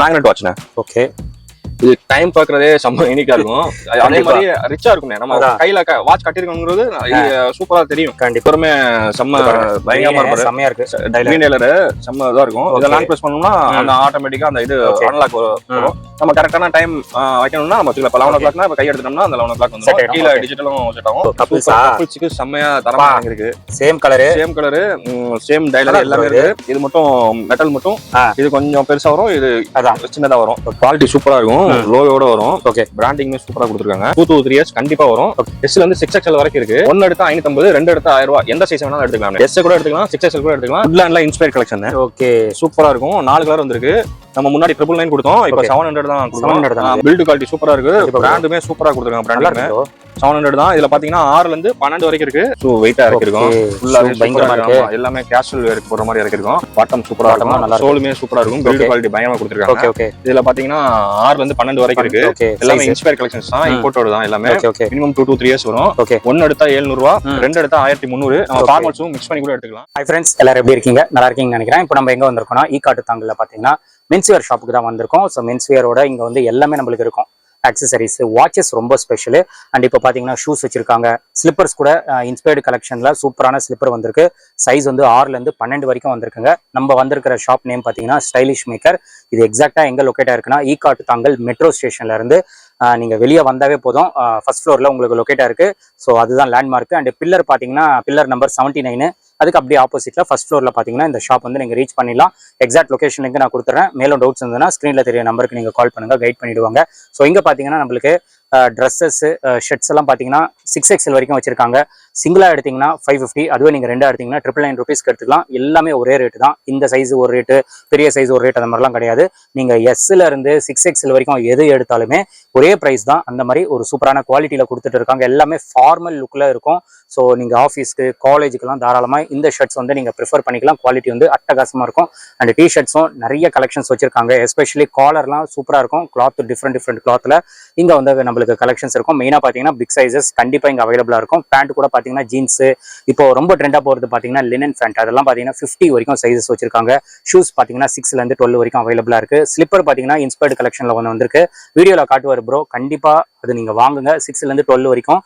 Magnet வாட்ச்ண்ணே. Okay. இது time பாக்குறதே செம்ம யூனிக்கா இருக்கும். அதே மாதிரி ரிச்சா இருக்கும்ண்ணே. நம்ம கையில வாட்ச் கட்டிருக்கோங்கிறது சூப்பரா தெரியும். கண்டிப்பா செம்ம பயங்கரமா இருக்கு. செம்மையா இருக்கு. டைலர் செம்ம இதா இருக்கும். இதெல்லாம் பிரஸ் பண்ணோம்னா அந்த ஆட்டோமேட்டிக்கா அந்த இது அன்லாக் வரும். நம்ம கரெக்டான டைம் வைக்கணும்னா நம்ம இப்ப 11 o'clockனா கை எடுத்தோம்னா அந்த 11 o'clock வந்துரும். கீழ டிஜிட்டலும் செட் ஆகும். கப்புள்ஸ்க்கு செம்மையா தரமா இருக்கு. சேம் கலரு சேம் டைலர் எல்லாமே இருக்கு. இது மட்டும் மெட்டல் மட்டும் இது கொஞ்சம் பெருசா வரும். இது சின்னதா வரும். குவாலிட்டி சூப்பரா இருக்கும். லோயோட வரும். ஓகே. பிராண்டிங்மே சூப்பரா கொடுத்துருக்காங்க. 2 to 3 years கண்டிப்பா வரும். S ல இருந்து 6XL வரைக்கும் இருக்கு. 1 எடுத்தா 550, 2 எடுத்தா 1000 ரூபாய். எந்த சைஸ் வேணாலும் எடுத்துக்கலாம். S கூட எடுத்துக்கலாம், 6XL கூட எடுத்துக்கலாம். வுட்லேண்ட்ல இன்ஸ்பயர் கலெக்ஷன். ஓகே. சூப்பரா இருக்கும். 4 கலர் வந்திருக்கு. நம்ம முன்னாடி 999 கொடுத்தோம். இப்போ 700 தான் கொடுத்தோம். பில்ட் குவாலிட்டி சூப்பரா இருக்கு. பிராண்டுமே சூப்பரா கொடுத்துருக்காங்க. பிராண்டுமே 700 தான். இதுல பாத்தீங்கன்னா 6 ல இருந்து 12 வரைக்கும் இருக்கு. சோ வெயிட்டா இருக்கும். ஃபுல்லாவே பயங்கரமா இருக்கு. எல்லாமே கேஷுவல் வேர் போற மாதிரி இருக்கு. பாட்டம் சூப்பரா இருக்கும். சோலுமே சூப்பரா இருக்கும். பில்ட் குவாலிட்டி பயங்கரமா கொடுத்திருக்காங்க. ஓகே. இதுல பாத்தீங்கன்னா 6 ல இருந்து 12 வரைக்கும் இருக்கு. எல்லாமே இன்ஸ்பயர் கலெக்ஷன்ஸ் தான். இம்போர்ட்டட் தான் எல்லாமே. மினிமம் 2 to 3 years வரும். 1 எடுத்தா 700 ரூபாய், 2 எடுத்தா 1300. நம்ம ஃபார்மல்ஸும் மிக்ஸ் பண்ணி கூட எடுத்துக்கலாம். ஹாய் फ्रेंड्स, எல்லாரும் எப்படி இருக்கீங்க? நல்லா இருக்கீங்கன்னு நினைக்கிறேன். இப்போ நம்ம எங்க வந்திருக்கோம்னா ஈகாட்டு தாங்கல்ல பாத்தீங்கன்னா மென்ஸ்வேர் ஷாப்புக்கு தான் வந்திருக்கோம். ஸோ மென்ஸ்வேரோட இங்க வந்து எல்லாமே நம்மளுக்கு இருக்கும். ஆக்சசரிஸ், வாட்சஸ் ரொம்ப ஸ்பெஷலு. அண்ட் இப்போ பார்த்தீங்கன்னா ஷூஸ் வச்சிருக்காங்க. ஸ்லிப்பர்ஸ் கூட இன்ஸ்பயர்டு கலெக்ஷன்ல சூப்பரான ஸ்லிப்பர் வந்திருக்கு. சைஸ் வந்து 6 ல இருந்து 12 வரைக்கும் வந்திருக்குங்க. நம்ம வந்திருக்கிற ஷாப் நேம் பார்த்தீங்கன்னா ஸ்டைலிஷ் மேக்கர். இது எக்ஸாக்டா எங்க லொக்கேட் ஆயிருக்குன்னா ஈகாட்டு தாங்கல் மெட்ரோ ஸ்டேஷன்ல இருந்து நீங்க வெளியே வந்தாவே போதும். ஃபர்ஸ்ட் ஃப்ளோர்ல உங்களுக்கு லொக்கேட் இருக்கு. ஸோ அதுதான் லேண்ட்மார்க். அண்ட் பில்லர் பார்த்தீங்கன்னா பில்லர் நம்பர் 79. அதுக்கு அப்படியே ஆப்போசிட்ல ஃபர்ஸ்ட் ஃப்ளோர்ல பாத்தீங்கன்னா இந்த ஷாப் வந்து நீங்க ரீச் பண்ணிடலாம். எக்ஸாக்ட் லொகேஷன் லிங்க் நான் கொடுத்துறேன். மேலும் டவுட்ஸ் இருந்ததுன்னா ஸ்கிரீன்ல தெரிய நம்பருக்கு நீங்க கால் பண்ணுங்க, கைட் பண்ணிடுவாங்க. ஸோ இங்க பாத்தீங்கன்னா நம்மளுக்கு ட்ரெஸ்ஸஸ், ஷர்ட்ஸ் எல்லாம் பாத்தீங்கன்னா 6XL வரைக்கும் வச்சிருக்காங்க. சிங்கிளா எடுத்தீங்கன்னா 550, அதுவே நீங்க ரெண்டா எடுத்தீங்கன்னா 999 rupees எடுத்துக்கலாம். எல்லாமே ஒரே ரேட்டு தான். இந்த சைஸ் ஒரு ரேட்டு, பெரிய சைஸ் ஒரு ரேட், அந்த மாதிரிலாம் கிடையாது. நீங்க S-ல இருந்து 6XL வரைக்கும் எது எடுத்தாலுமே ஒரே பிரைஸ் தான். அந்த மாதிரி ஒரு சூப்பரான குவாலிட்டியில கொடுத்துட்டு இருக்காங்க. எல்லாமே ஃபார்மல் லுக்ல இருக்கும். ஸோ நீங்க ஆஃபீஸ்க்கு, காலேஜுக்கெல்லாம் தாராளமா இந்த ஷர்ட்ஸ் வந்து நீங்க ப்ரிஃபர் பண்ணிக்கலாம். குவாலிட்டி வந்து அட்டகாசமா இருக்கும். அண்ட் டிஷர்ட்ஸும் நிறைய கலெக்ஷன்ஸ் வச்சிருக்காங்க. எஸ்பெஷலி காலர்லாம் சூப்பரா இருக்கும். கிளாத் டிஃப்ரெண்ட் கிளாத்ல இங்க வந்து நம்மளுக்கு கலெக்ஷன்ஸ் இருக்கும். மெயினா பாத்தீங்கன்னா பிக் சைஸஸ் கண்டிப்பா இங்க அவைலபிளா இருக்கும். பேண்ட் கூட பாத்தீங்கன்னா ஜீன்ஸ், இப்போ ரொம்ப ட்ரெண்டா போறது பாத்தீங்கன்னா லினன் பேண்ட், அதெல்லாம் பாத்தீங்கன்னா 50 வரைக்கும் சைஸஸ் வச்சிருக்காங்க. ஷூஸ் பாத்தீங்கன்னா 6 ல இருந்து 12 வரைக்கும் அவைலபிளா இருக்கு. ஸ்லிப்பர் பாத்தீங்கன்னா இன்ஸ்பயர்டு கலெக்ஷன்ல ஒன்று வந்திருக்கு. வீடியோல காட்டுவார் ப்ரோ, கண்டிப்பா அது நீங்க வாங்குங்க. 6 ல இருந்து 12 வரைக்கும்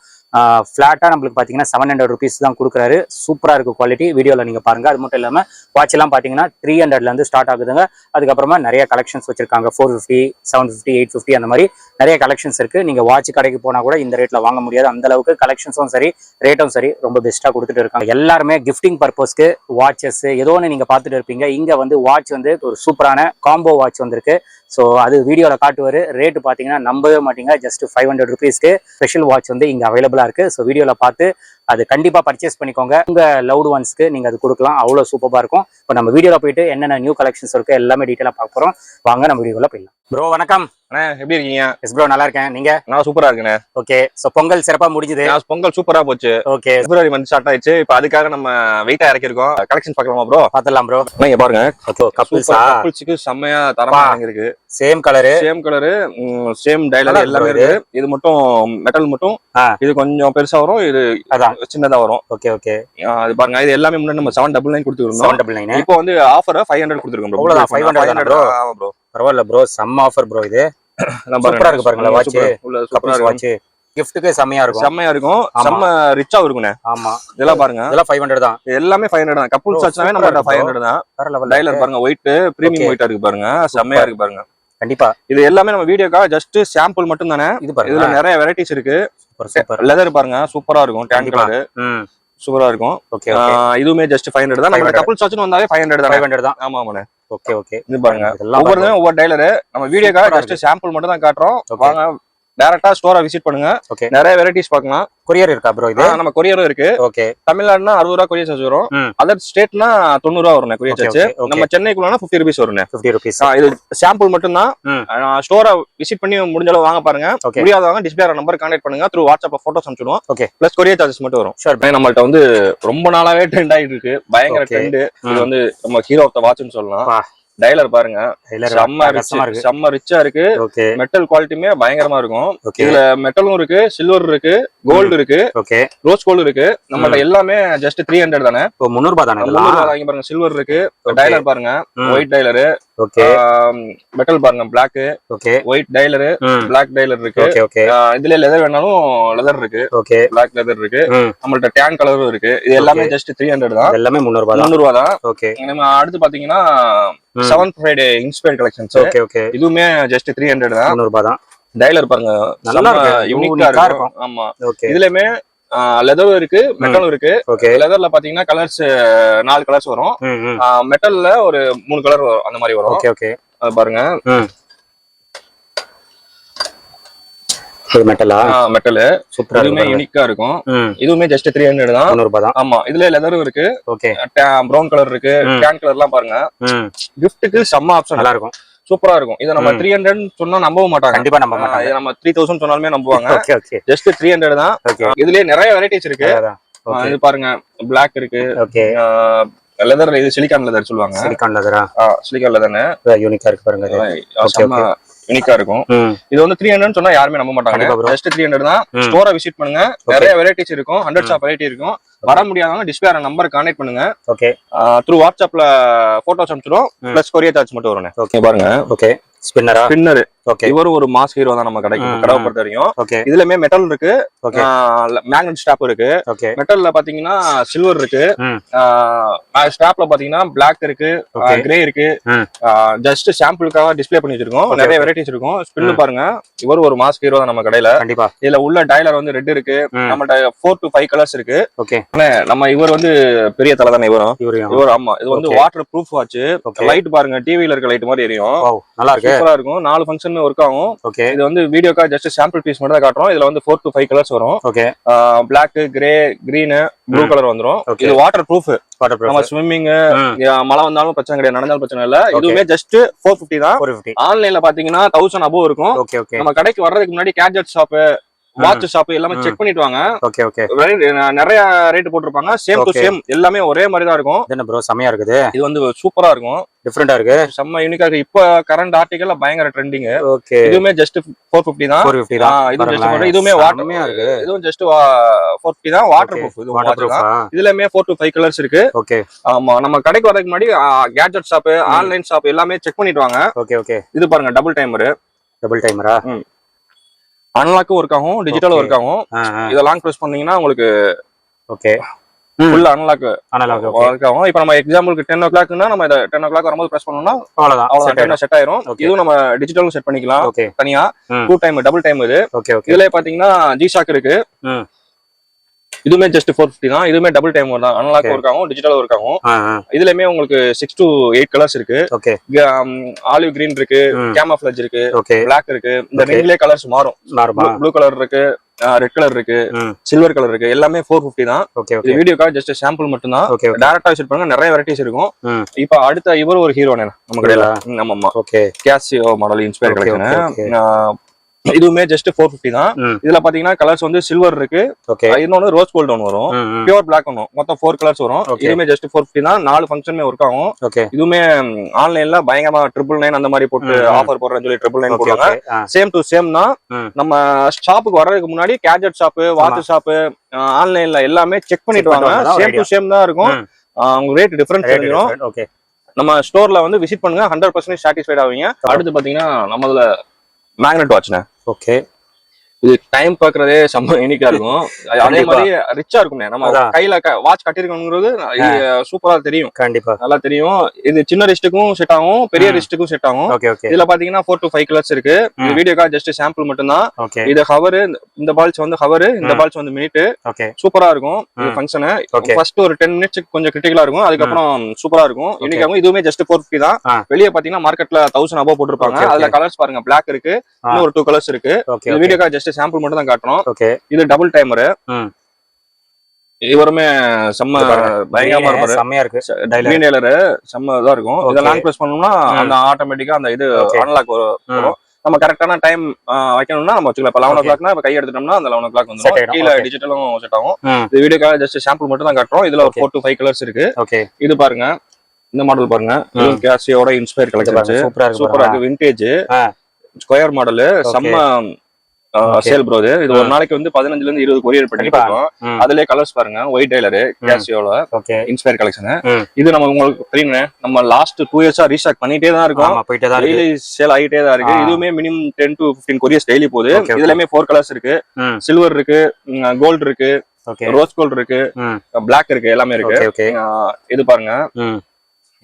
ஃபிளாட்டா நம்மளுக்கு பாத்தீங்கன்னா 700 rupees தான் கொடுக்குறாரு. சூப்பரா இருக்கு குவாலிட்டி. வீடியோல நீங்க பாருங்க. அது மட்டும் இல்லாம வாட்ச் எல்லாம் பாத்தீங்கன்னா 300 ல இருந்து ஸ்டார்ட் ஆகுதுங்க. அதுக்கப்புறமா நிறைய கலெக்ஷன்ஸ் வச்சிருக்காங்க. 450, 750, 850 அந்த மாதிரி நிறைய கலெக்ஷன்ஸ் இருக்கு. நீங்க வாட்ச் கடைக்கு போனா கூட இந்த ரேட்ல வாங்க முடியாது. அந்த அளவுக்கு கலெக்ஷன்ஸும் சரி, ரேட்டும் சரி, ரொம்ப பெஸ்டா கொடுத்துட்டு இருக்காங்க. எல்லாருமே கிஃப்டிங் பர்பஸ்க்கு வாட்சஸ் ஏதோ ஒன்று நீங்க பார்த்துட்டு இருப்பீங்க. இங்க வந்து வாட்ச் வந்து ஒரு சூப்பரான காம்போ வாட்ச் வந்திருக்கு. ஸோ அது வீடியோல காட்டுவாரு. ரேட்டு பாத்தீங்கன்னா நம்பவே மாட்டீங்க. ஜஸ்ட் 500 rupeesக்கு ஸ்பெஷல் வாட்ச் வந்து இங்க அவைலபிளா இருக்கு. ஸோ வீடியோல பார்த்து அது கண்டிப்பா பர்ச்சேஸ் பண்ணிக்கோங்க. உங்க லவ்டு ஒன்ஸ்க்கு நீங்க அது கொடுக்கலாம். அவ்வளவு சூப்பரா இருக்கும். இப்போ நம்ம வீடியோல போயிட்டு என்னென்ன நியூ கலெக்ஷன்ஸ் இருக்கு எல்லாமே டீட்டெயிலா பார்க்க போறோம். வாங்க நம்ம வீடியோல போயிடலாம். ப்ரோ வணக்கம். அண்ணா எப்படி இருக்கீங்க? எஸ் ப்ரோ, நல்லா இருக்கேன். நீங்க? நான் சூப்பரா இருக்கேனே. ஓகே. சோ பொங்கல் சிறப்பா முடிஞ்சது. பொங்கல் சூப்பரா போச்சு. ஓகே. பிப்ரவரி மந்த் ஸ்டார்ட் ஆயிடுச்சு. இப்போ அதுக்காக நம்ம வெயிட்டா இறக்கி இருக்கோம். கலெக்ஷன்ஸ் பார்க்கலாமா ப்ரோ? பார்த்தலாம் ப்ரோ. நீங்க பாருங்க. கப்புள்ஸ்க்கு செம்மையா தரமா இருக்கு. சேம் கலரு, சேம் டைலர் எல்லாமே இருக்கு. இது மட்டும் மெட்டல் மட்டும். இது கொஞ்சம் பெருசா வரும், இது சின்னதா வரும். Okay okay. அது பாருங்க. இது எல்லாமே முன்னாடி நம்ம 799 கொடுத்துருந்தோம். 799. இப்போ வந்து ஆஃபர் 500 கொடுத்துருக்கோம் ப்ரோ. அவ்வளவுதான். 500 ப்ரோ. ஆமா ப்ரோ. பரவாயில்ல ப்ரோ, செம்ம ஆஃபர் ப்ரோ. இது சூப்பரா இருக்கு பாருங்க. வாட்ச் கப்புள்ஸ் வாட்ச் கிஃப்ட்டுக்கு செம்மையா இருக்கும். செம்ம ரிச்சா இருக்கும்னே. ஆமா. இதெல்லாம் பாருங்க. இதெல்லாம் 500 தான். எல்லாமே 500 தான். கப்புள்ஸ் வாட்ச்னாவே நம்ம 500 தான். டைலர் பாருங்க, ஒயிட் பிரீமியம் ஒயிட்டா இருக்கு பாருங்க. செம்மையா இருக்கு பாருங்க. கண்டிப்பா. இது எல்லாமே நம்ம வீடியோக்காக ஜஸ்ட் சாம்பிள் மட்டும் தானே. இது பாருங்க, இதுல நிறைய வெரைட்டிஸ் இருக்கு. சூப்பர். லெதர் பாருங்க, சூப்பரா இருக்கும். டேன் கலர் சூப்பரா இருக்கும். ஓகே. இதுவுமே ஜஸ்ட் 500 தான். நம்ம கப்புள்ஸ் வாட்ச்னு வந்தாவே 500 தான். 500 தான். ஆமா ஆமாண்ணே. Okay okay. இது பாருங்க, ஒவ்வொரு டைலர் நம்ம வீடியோக்காக ஜஸ்ட் சாம்பிள் மட்டும் தான் காட்டுறோம். வாங்க டைரக்டா ஸ்டோரை விசிட் பண்ணுங்க. நிறைய வெரைட்டிஸ் பார்க்கலாம். கொரியர் இருக்கா ப்ரோ? இது நம்ம கொரியரும் இருக்கு. ஓகே. தமிழ்நாடுனா 60 ரூபாய் கொரியர் சார்ஜ் வரும். அதர் ஸ்டேட்னா 90 ரூபாய் வரும் கொரியர் சார்ஜ். நம்ம சென்னைக்குள்ளனா 50 rupees வரும். 50 rupees. இது சாம்பிள் மட்டும் தான். ஸ்டோரை விசிட் பண்ணி முடிஞ்ச அளவு வாங்க பாருங்க. முடியாதவங்க டிஸ்பிளே நம்பர் கான்டாக்ட் பண்ணுங்க. த்ரூ வாட்ஸ்அப்ல போட்டோஸ் அனுப்பிடுவோம். ஓகே. பிளஸ் கொரியர் சார்ஜஸ் மட்டும் வரும். ஷூர். நம்மள்ட்ட வந்து ரொம்ப நாளாவே ட்ரெண்ட் ஆயிட்டு இருக்கு. பயங்கர ட்ரெண்ட். இது வந்து நம்ம ஹீரோ ஆஃப் தி வாட்ச்னு சொல்லலாம். டைலர் பாருங்க, செம்ம ரிச்சா இருக்கு. மெட்டல் குவாலிட்டியுமே பயங்கரமா இருக்கும். இதுல மெட்டலும் இருக்கு, சில்வர் இருக்கு, கோல்டு இருக்கு, ரோஸ் கோல்டு இருக்கு. நம்மள்ட்ட எல்லாமே ஜஸ்ட் 300 தானே. 300 ரூபாய் தானே. 300 ரூபாய் பாருங்க. சில்வர் இருக்கு. டைலர் பாருங்க, ஒயிட் டைலரு. ஓகே மெட்டல் பாருங்க பிளாக் ஓகே ஒயிட் டைலர் பிளாக் டைலர் இருக்கு ஓகே ஓகே இதுல லெதர் வேணாலும் லெதர் இருக்கு ஓகே பிளாக் லெதர் இருக்கு நம்மள்ட்ட டேன் கலரும் இருக்கு இது எல்லாமே ஜஸ்ட் 300 தான் எல்லாமே 300 300 தான் ஓகே நம்ம அடுத்து பாத்தீங்கன்னா 7th Friday inspire collections okay okay இதுவுமே ஜஸ்ட் 300 தான் 300 தான் டைலர் பாருங்க நல்லா யூனிக்கா இருக்கும் ஆமா இதுலயுமே லெதரும் இருக்கு மெட்டலும் இருக்கு லெதர்ல பாத்தீங்கன்னா கலர்ஸ் 4 கலர்ஸ் வரும் மெட்டல்ல ஒரு 3 கலர் வரும் அந்த மாதிரி வரும் ஓகே ஓகே அது பாருங்க மெட்டலா மெட்டல் சூப்பரா இதுவுமே யூனிக்கா இருக்கும் இதுவுமே ஜஸ்ட் 300 தான் 300 தான் ஆமா இதுல லெதரும் இருக்கு ஓகே ப்ரௌன் கலர் இருக்கு டேன் கலர்லாம் பாருங்க கிஃப்ட்டுக்கு செம்ம ஆப்ஷன் நல்லா இருக்கும் சூப்பரா இருக்கும் இத நம்ம 300 சொன்னா நம்பவே மாட்டாங்க கண்டிப்பா நம்ப மாட்டாங்க நம்ம 3000 சொன்னாலுமே நம்புவாங்க ஓகே ஓகே ஜஸ்ட் 300 தான் இதுலயே நிறைய வெரைட்டிஸ் இருக்கு இது பாருங்க Black இருக்கு ஓகே லெதர் இது சிலிகான் லெதர் சொல்லுவாங்க சிலிகான் லெதரா சிலிகான் லெதர்னு யூனிக்கா இருக்கு பாருங்க செம்ம யூனிக்கா இருக்கும் இது வந்து 300 சொன்னா யாருமே நம்ப மாட்டாங்க ஜஸ்ட் 300 தான் ஸ்டோரை விசிட் பண்ணுங்க நிறைய வெரைட்டிஸ் இருக்கும் ஹண்ட்ரட்ஸ் ஆஃப் வெரைட்டி இருக்கும் வர முடியாதவங்க டிஸ்பிளே நம்பர் கான்டாக்ட் பண்ணுங்க ஓகே த்ரூ வாட்ஸ்அப்ல போட்டோஸ் அனுப்பிச்சிடும் பிளஸ் கொரியர் சார்ஜ் மட்டும் வரும் ஓகே பாருங்க ஓகே ஸ்பின்னர் ஓகே இவரு ஒரு மாஸ் ஹீரோ தான் நம்ம கடைக்கு கடவை பொறுத்த வரைக்கும் ஓகே இதுலமே மெட்டல் இருக்கு மேக்னெட் ஸ்டாப் இருக்கு ஓகே மெட்டல்ல பாத்தீங்கன்னா சில்வர் இருக்கு ஸ்டாப்ல பாத்தீங்கன்னா Black இருக்கு கிரே இருக்கு ஜஸ்ட் சாம்பிளுக்காக டிஸ்ப்ளே பண்ணி வச்சிருக்கோம் நிறைய வெரைட்டிஸ் இருக்கும் ஸ்பின் பாருங்க இவரு ஒரு மாஸ் ஹீரோ தான் நம்ம கடையில கண்டிப்பா இதுல உள்ள டைலர் வந்து ரெட் இருக்கு நம்மள்ட்ட 4 to 5 கலர்ஸ் இருக்கு ஓகே நம்ம இவர் வந்து பெரிய தலை தானே இவர் ஆமா இது வந்து வாட்டர் ப்ரூஃப் வாட்ச் லைட் பாருங்க டிவில இருக்க லைட் மாதிரி எரியும் நல்லா இருக்கு சூப்பரா இருக்கும் 4 ஃபங்க்ஷன் ஒர்க் ஆகும் ஓகே இது வந்து வீடியோக்கா ஜஸ்ட் சாம்பிள் பீஸ் மட்டும் தான் காட்டுறோம் இதுல வந்து 4 to 5 கலர்ஸ் வரும் okay Black grey green blue colour வந்துரும் இது வாட்டர் ப்ரூஃப் நம்ம ஸ்விம்மிங் மழை வந்தாலும் பிரச்சனை கிடையாது நடந்தாலும் பிரச்சனை இல்ல இதுவுமே ஜஸ்ட் 450 தான் ஆன்லைன்ல பாத்தீங்கன்னா 1000 above இருக்கும் நம்ம கடைக்கு வர்றதுக்கு முன்னாடி கேட்ஜெட் ஷாப் வாட்ச் ஷாப் எல்லாமே செக் பண்ணிட்டு வாங்க ஓகே ஓகே நிறைய ரேட் போட்டுருப்பாங்க சேம் டு சேம் எல்லாமே ஒரே மாதிரி தான் இருக்கும் என்ன ப்ரோ செமையா இருக்குது இது வந்து சூப்பரா இருக்கும் டிஃபரெண்டா இருக்கு செம்ம யூனிக்கா இருக்கு இப்போ கரண்ட் ஆர்டிகல்ல பயங்கர ட்ரெண்டிங் ஓகே இதுவுமே ஜஸ்ட் 450 தான் 450 தான் இது ஜஸ்ட் இதுவுமே வாட்டர்மே இருக்கு இதுவும் ஜஸ்ட் 450 தான் வாட்டர் ப்ரூஃப் இது வாட்டர் தான் இதுலமே 4 to 5 கலர்ஸ் இருக்கு ஓகே ஆமா நம்ம கடைக்கு வரதுக்கு முன்னாடி கேட்ஜெட் ஷாப் ஆன்லைன் ஷாப் எல்லாமே செக் பண்ணிட்டு வாங்க ஓகே ஓகே இது பாருங்க டபுள் டைமரா அனலாக்கும் ஒர்க் ஆகும் டிஜிட்டலும் ஒர்க் ஆகும் இத லாங் பிரஸ் பண்ணீங்கன்னா உங்களுக்கு ஓகே ஃபுல் அனலாக் ஒர்க் ஆகும் இப்போ நம்ம எக்ஸாம்பிளுக்கு 10 o'clockனா நம்ம இத 10 o'clock வரும்போது பிரஸ் பண்ணோம்னா அவ்வளவுதான் செட் ஆயிரும் இதுவும் நம்ம டிஜிட்டலும் செட் பண்ணிக்கலாம் தனியா 2 டைம் டபுள் டைம் இது இதுல பாத்தீங்கன்னா ஜி ஷாக் இருக்கு இதுமே ஜஸ்ட் 450 தான் இதுமே டபுள் டைம் தான் அனலாக் ஒர்க் ஆகும் டிஜிட்டல் ஒர்க் ஆகும் இதுலயுமே உங்களுக்கு 6 to 8 கலர்ஸ் இருக்கு ஓகே ஆலிவ் கிரீன் இருக்கு கேமோஃப்ளேஜ் இருக்கு Black இருக்கு இந்த ரிங்லயே கலர்ஸ் மாறும் ப்ளூ கலர் இருக்கு ரெட் கலர் இருக்கு சில்வர் கலர் இருக்கு எல்லாமே 450 தான் இது வீடியோக்காக ஜஸ்ட் சாம்பிள் மட்டும் தான் டைரக்டா விசிட் பண்ணுங்க நிறைய வெரைட்டிஸ் இருக்கும் இப்போ அடுத்த இவர் ஒரு ஹீரோ நம்ம கடையில ஆமா okay Casio model inspire collection இதுவுமே ஜஸ்ட் 450 தான் இதுல பாத்தீங்கன்னா கலர்ஸ் வந்து சில்வர் இருக்கு இன்னொன்னு ரோஸ் கோல்ட் ஒன்று வரும் பியூர் Black ஒன்று மொத்தம் 4 கலர்ஸ் வரும் இதுவுமே ஜஸ்ட் 450 தான் 4 ஃபங்க்ஷனுமே ஒர்க் ஆகும் இதுவுமே ஆன்லைன்ல பயங்கரமா 999 அந்த மாதிரி போட்டு ஆஃபர் போடுறேன்னு சொல்லி 999 போடுவாங்க சேம் டு சேம் தான் நம்ம ஷாப்புக்கு வர்றதுக்கு முன்னாடி கேட்ஜெட் ஷாப் வாட்ச் ஷாப் ஆன்லைன்ல எல்லாமே செக் பண்ணிட்டு வாங்க சேம் டு சேம் தான் இருக்கும் உங்களுக்கு ரேட் டிஃபரன்ஸ் தெரியும் நம்ம ஸ்டோர்ல வந்து விசிட் பண்ணுங்க 100% சாட்டிஸ்ஃபைட் ஆவீங்க அடுத்து பாத்தீங்கன்னா நம்மதுல மேக்னெட் வாட்ச்னா ஓகே இது டைம் பாக்குறதே செம்ம யூனிக்கா இருக்கும் அதே மாதிரி ரிச்சா இருக்கும்ண்ணே நம்ம கையில வாட்ச் கட்டிருக்கோங்கிறது சூப்பரா தெரியும் கண்டிப்பா நல்லா தெரியும் இது சின்ன ரிஸ்ட்டுக்கும் செட் ஆகும் பெரிய ரிஸ்ட்டுக்கும் செட் ஆகும் இதுல பாத்தீங்கன்னா 4 to 5 கலர்ஸ் இருக்கு இது வீடியோக்கா ஜஸ்ட் சாம்பிள் மட்டும் தான் இது ஹவர் இந்த பால்ஸ் வந்து ஹவர் இந்த பால்ஸ் வந்து மினிட் சூப்பரா இருக்கும் இந்த ஃபங்க்ஷன் ஃபர்ஸ்ட் ஒரு 10 மினிட்ஸ் கொஞ்சம் கிரிட்டிக்கலா இருக்கும் அதுக்கப்புறம் சூப்பரா இருக்கும் யூனிக்காகும் இதுவுமே ஜஸ்ட் 450 தான் வெளியே பாத்தீங்கன்னா மார்க்கெட்ல 1000 above போட்டுருப்பாங்க அதுல கலர்ஸ் பாருங்க Black இருக்கு இன்னும் ஒரு 2 கலர்ஸ் இருக்கு இந்த வீடியோக்கா ஜஸ்ட் சாம்பிள் மட்டும் தான் காட்டுறோம் இது டபுள் டைமர் இவருமே செம்ம பயங்கரமா இருப்பாரு செம்மையா இருக்கு டெய்லர் செம்ம இதா இருக்கும் இத லாங் பிரஸ் பண்ணோம்னா அந்த ஆட்டோமேட்டிக்கா அந்த இது அன்லாக் வரும் நம்ம கரெக்டான டைம் வைக்கணும்னா நம்ம வச்சுக்கலாம் இப்ப 11 o'clockனா இப்ப கை எடுத்துட்டோம்னா அந்த 11 o'clock வந்துடும் கீழே டிஜிட்டலும் செட் ஆகும் இந்த வீடியோக்காக ஜஸ்ட் சாம்பிள் மட்டும் தான் காட்டுறோம் இதுல ஒரு 4 to 5 கலர்ஸ் இருக்கு இது பாருங்க இந்த மாடல் பாருங்க கேசியோட இன்ஸ்பயர் கலெக்ஷன் சூப்பரா இருக்கு விண்டேஜ் ஸ்கொயர் மாடல் செம்ம சேல் ப்ரோ. இது ஒரு நாளைக்கு வந்து 15 ல இருந்து 20 கொரியர் பண்ணிட்டு இருக்கோம். அதுலயே கலர்ஸ் பாருங்க, ஒயிட் டைலர் கேசியோல இன்ஸ்பயர் கலெக்ஷன். இது நம்ம உங்களுக்கு தெரியும், நம்ம லாஸ்ட் 2 இயர்ஸா ரீஸ்டாக் பண்ணிட்டே தான் இருக்கோம். டெய்லி சேல் ஆகிட்டே தான் இருக்கு. இதுவுமே மினிமம் 10 to 15 கொரியர்ஸ் டெய்லி போகுது. இதுலயுமே 4 கலர்ஸ் இருக்கு. சில்வர் இருக்கு, கோல்டு இருக்கு, ரோஸ் கோல்டு இருக்கு, பிளாக் இருக்கு, எல்லாமே இருக்கு. இது பாருங்க,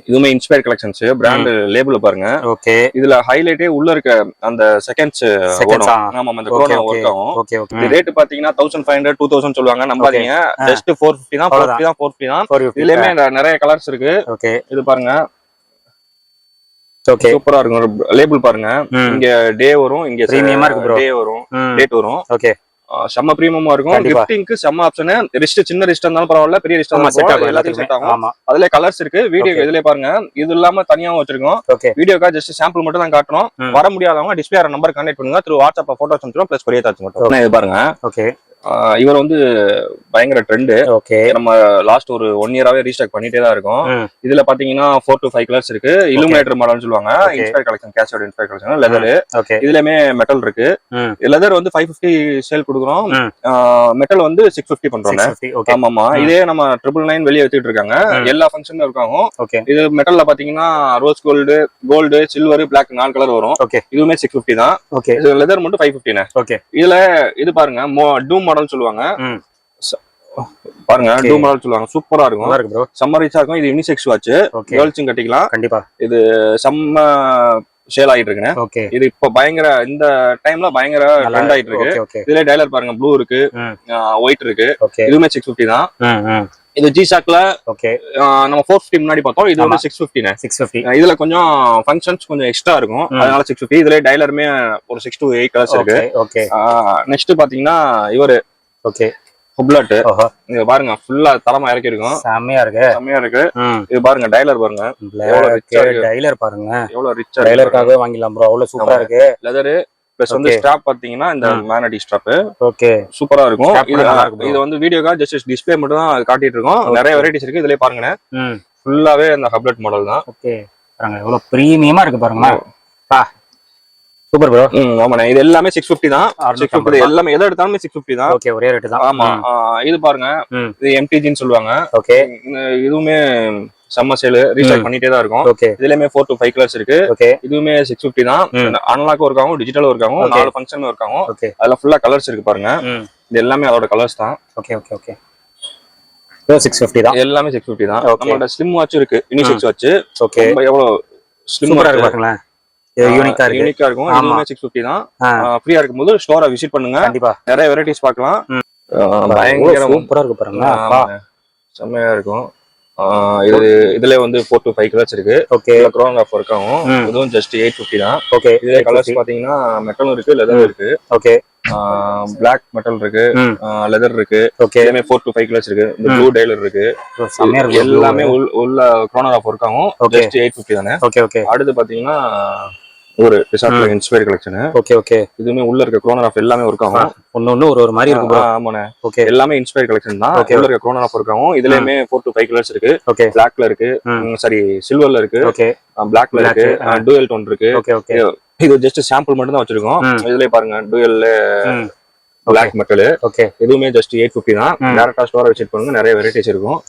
இதுவுமே இன்ஸ்பயர் கலெக்ஷன்ஸ். பிராண்ட் லேபிள் பாருங்க. இதுல ஹைலைட்டே உள்ள இருக்க அந்த செகண்ட்ஸ் ஓடும். ஆமா, அந்த குரோனா வர்க் ஆகும். இது ரேட் பாத்தீங்கன்னா 1500 2000 சொல்லுவாங்க, நம்பாதீங்க. ஜஸ்ட் 450 தான். 450 தான். இதுலயுமே நிறைய கலர்ஸ் இருக்கு. இது பாருங்க, சூப்பரா இருக்கும். லேபிள் பாருங்க, இங்க டே வரும், இங்க பிரீமியமா இருக்கு, டே வரும், டேட் வரும். செம்ம பிரீமியமா இருக்கும். கிஃப்டிங்க்கு செம்ம ஆப்ஷன். ரிஸ்ட் சின்ன ரிஸ்ட் இருந்தாலும் பரவாயில்ல, பெரிய ரிஸ்ட் இருந்தாலும் எல்லாத்தையும் செட் ஆகும். அதுல கலர்ஸ் இருக்கு. வீடியோ இதுலயே பாருங்க. இது இல்லாம தனியாவும் வச்சிருக்கோம். வீடியோக்கா ஜஸ்ட் சாம்பிள் மட்டும் தான் காட்டுறோம். வர முடியாதவங்க டிஸ்பிளே நம்பர் கான்டாக்ட் பண்ணுங்க. த்ரூ வாட்ஸ்அப் போட்டோ அனுப்பிச்சிடுறோம், பிளஸ் கொரியர் சார்ஜ் மட்டும். இது பாருங்க, இவர் வந்து பயங்கர ட்ரெண்ட். நம்ம லாஸ்ட் ஒரு 1 இயராவே ரீஸ்டாக் பண்ணிட்டே தான் இருக்கோம். இதுல பாத்தீங்கன்னா 4 to 5 கலர்ஸ் இருக்கு. இல்லுமினேட்டர் மாடல்னு சொல்லுவாங்க. இன்ஸ்பயர் கலெக்ஷன், கேஷோட இன்ஸ்பயர் கலெக்ஷன். லெதர் இதுலயுமே மெட்டல் இருக்கு. லெதர் வந்து 550 சேல் கொடுக்குறோம். மெட்டல் வந்து 650 பண்றோம். ஆமாமா, இதே நம்ம 999 வெளியே வச்சுட்டு இருக்காங்க. எல்லா ஃபங்க்ஷனும் இருக்காங்க. இது மெட்டல்ல பாத்தீங்கன்னா rose gold, gold, silver, black 4 colour வரும். இதுவுமே 650 தான். லெதர் மட்டும் 550. இதுல இது பாருங்க, டூம் மாடல் சொல்லுவாங்க. பாருங்க, டூ மாடல் சொல்லுவாங்க. சூப்பரா இருக்கும், செம்ம ரிச்சா இருக்கும். இது யூனிசெக்ஸ் வாட்ச், கேர்ள்ஸும் கட்டிக்கலாம். கண்டிப்பா இது செம்ம சேல் ஆயிட்டு இருக்குங்க. இது இப்ப பயங்கர இந்த டைம்ல பயங்கர ட்ரெண்ட் ஆயிட்டு இருக்கு. இதுல டைலர் பாருங்க, ப்ளூ இருக்கு, ஒயிட் இருக்கு. இதுவுமே 650 தான். இது ஜி-ஷாக்ல நம்ம 450 முன்னாடி பார்த்தோம். இது வந்து 650. இதுல கொஞ்சம் ஃபங்க்ஷன்ஸ் கொஞ்சம் எக்ஸ்ட்ரா இருக்கும், அதனால 650. இதுல டைலருமே ஒரு 6 to 8 கலர்ஸ் இருக்கு. நெக்ஸ்ட் பாத்தீங்கன்னா இவரு ஹுப்லட். இது பாருங்க, ஃபுல்லா தரமா இறக்கி இருக்கும். செமையா இருக்கு. இது பாருங்க, டைலர் பாருங்க, டைலர் பாருங்க எவ்வளவு ரிச்சா. டைலருக்காகவே வாங்கிடலாம் ப்ரோ, அவ்வளவு சூப்பரா இருக்கு. லெதர் பிளஸ் வந்து ஸ்ட்ராப் பாத்தீங்கன்னா இந்த மேனடி ஸ்ட்ராப் சூப்பரா இருக்கும். இது வந்து வீடியோக்கா ஜஸ்ட் டிஸ்பிளே மட்டும் தான் காட்டிட்டு இருக்கோம். நிறைய வெரைட்டிஸ் இருக்கு. இதுலயே பாருங்க, ஃபுல்லாவே இந்த ஹப்லட் மாடல் தான். எவ்வளவு பிரீமியமா இருக்கு பாருங்க. Super bro. ஆமாண்ணே, இது எல்லாமே 650 தான். 650 எல்லாமே எதை எடுத்தாலுமே 650 தான். ஓகே, ஒரே ரேட் தான். ஆமா, இது பாருங்க, இது எம்டிஜின்னு சொல்லுவாங்க. ஓகே, இதுவுமே செம்ம சேல், ரீசார்ஜ் பண்ணிட்டே தான் இருக்கும். இதுலயுமே 4 to 5 கலர்ஸ் இருக்கு. இதுவுமே 650 தான். அனலாக்கும் இருக்காங்க, டிஜிட்டலும் இருக்காங்க, 4 ஃபங்க்ஷனும் இருக்காங்க. அதுல ஃபுல்லா கலர்ஸ் இருக்கு பாருங்க. இது எல்லாமே அதோட கலர்ஸ் தான். Okay okay okay. 650 தான். எல்லாமே 650 தான். நம்மளோட ஸ்லிம் வாட்ச் இருக்கு, யூனிசெக்ஸ் வாட்ச். ஓகே, எவ்வளவு ஸ்லிம்மா இருக்கு பாருங்களேன். யூனிக்கா இருக்கும். இதுவுமே 650 தான். ஃப்ரீயா இருக்கும்போது ஸ்டோரை விசிட் பண்ணுங்க, கண்டிப்பா நிறைய வெரைட்டிஸ் பார்க்கலாம். பயங்கர சூப்பரா இருக்கு பாருங்க, செம்மையா இருக்கும். இதுல வந்து 4 to 5 கலர்ஸ் இருக்கு. குரோனோகிராஃப் இருக்காங்க. இதுவும் ஜஸ்ட் 850 தான். இதுல கலர்ஸ் பாத்தீங்கன்னா மெட்டலும் இருக்கு, லெதர் இருக்கு. பிளாக் மெட்டல் இருக்கு, லெதர் இருக்கு. எல்லாமே 4 to 5 கலர்ஸ் இருக்கு. இந்த ப்ளூ டைலர் இருக்கு. எல்லாமே உள்ள குரோனோகிராஃப் இருக்காங்க. ஜஸ்ட் 850 தானே. அடுத்து பாத்தீங்கன்னா ஒரு ரிசார்ட்ல இன்ஸ்பயர் கலெக்ஷன். இதுவுமே உள்ள இருக்க குரோனோகிராஃப் எல்லாமே இருக்காங்க. ஒன்னு ஒரு மாதிரி இருக்கு. ஆமாண்ணே, எல்லாமே இன்ஸ்பயர் கலெக்ஷன் தான். உள்ள இருக்க குரோனோகிராஃப் இருக்காங்க. இதுலயுமே 4 to 5 கலர்ஸ் இருக்கு. பிளாக்ல இருக்கு, சாரி சில்வர்ல இருக்கு, பிளாக்ல இருக்கு, டூயல் டோன் இருக்கு. இது ஜஸ்ட் சாம்பிள் மட்டும் தான் வச்சிருக்கோம். இதுலயே பாருங்க, டூயல்ல பிளாக் மெட்டல். இதுவுமே ஜஸ்ட் 850 தான். டைரக்டா ஸ்டோரை விசிட் பண்ணுங்க, நிறைய வெரைட்டிஸ் இருக்கும்.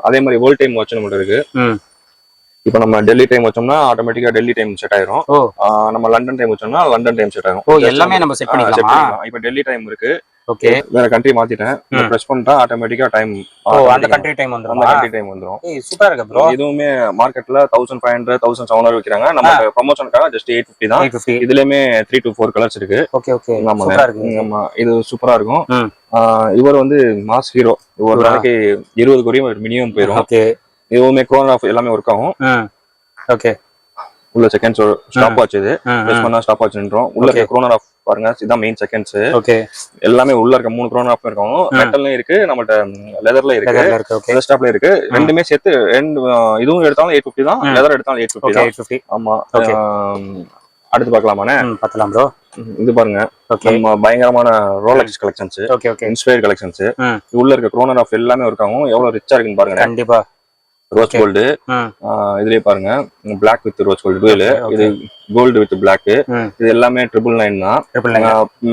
அதே மாதிரி வேர்ல்ட் டைம் வாட்ச் நம்மளுக்கு இருக்கு. இப்போ நம்ம டெல்லி டைம் வச்சோம்னா ஆட்டோமேட்டிக்கா டெல்லி டைம் செட் ஆயிரும். நம்ம லண்டன் டைம் வச்சோம்னா லண்டன் டைம் செட் ஆகும். எல்லாமே நம்ம செட் பண்ணிக்கலாம். இப்போ டெல்லி டைம் இருக்கு. ஓகே, வேற கண்ட்ரி மாத்திட்டேன். பிரஸ் பண்ணிட்டா ஆட்டோமேட்டிக்கா டைம் அந்த கண்ட்ரி டைம் வந்துரும். அந்த கண்ட்ரி டைம் வந்துரும். சூப்பரா இருக்கு ப்ரோ. இதுவுமே மார்க்கெட்ல 1500 1700 விக்கிறாங்க. நம்ம ப்ரமோஷனுக்காக ஜஸ்ட் 850 தான். இதுலயுமே 3 to 4 கலர்ஸ் இருக்கு. ஓகே ஓகே, சூப்பரா இருக்கு. ஆமா, இது சூப்பரா இருக்கும். இவர் வந்து மாஸ் ஹீரோ. ஒரு நாளைக்கு 20 கொரியம் மினிமம் போயிடும். ஓகே, இதுவுமே குரோனோகிராஃப் எல்லாமே ஒர்க் ஆகும். ஓகே, உள்ள செகண்ட்ஸ் ஸ்டாப் வாட்ச். இது பிரஸ் பண்ணா ஸ்டாப் வாட்ச் நின்றோம். உள்ள இருக்க குரோனோகிராஃப் பாருங்க, இதுதான் மெயின் செகண்ட்ஸ். ஓகே, எல்லாமே உள்ள இருக்க 3 குரோனோகிராஃப் இருக்காங்க. மெட்டல்ல இருக்கு, நம்மட்ட லெதர்ல இருக்கு, ஸ்டாப்ல இருக்கு. ரெண்டுமே சேர்த்து இதுவும் எடுத்தாலும் 850 தான், லெதர் எடுத்தாலும் 850. ஆமா, அடுத்து பார்க்கலாமாண்ணே? பார்க்கலாம் ப்ரோ. இது பாருங்க, நம்ம பயங்கரமான ரோலெக்ஸ் கலெக்ஷன்ஸ், இன்ஸ்பயர் கலெக்ஷன்ஸ். உள்ள இருக்க குரோனோகிராஃப் எல்லாமே இருக்காங்க. எவ்வளவு ரிச்சா இருக்குன்னு பாருங்க. கண்டிப்பா ரோஸ் கோல்டு. இதுலயே பாருங்க black with rose gold dual, இது கோல்டு வித் பிளாக். இது எல்லாமே 999 தான்.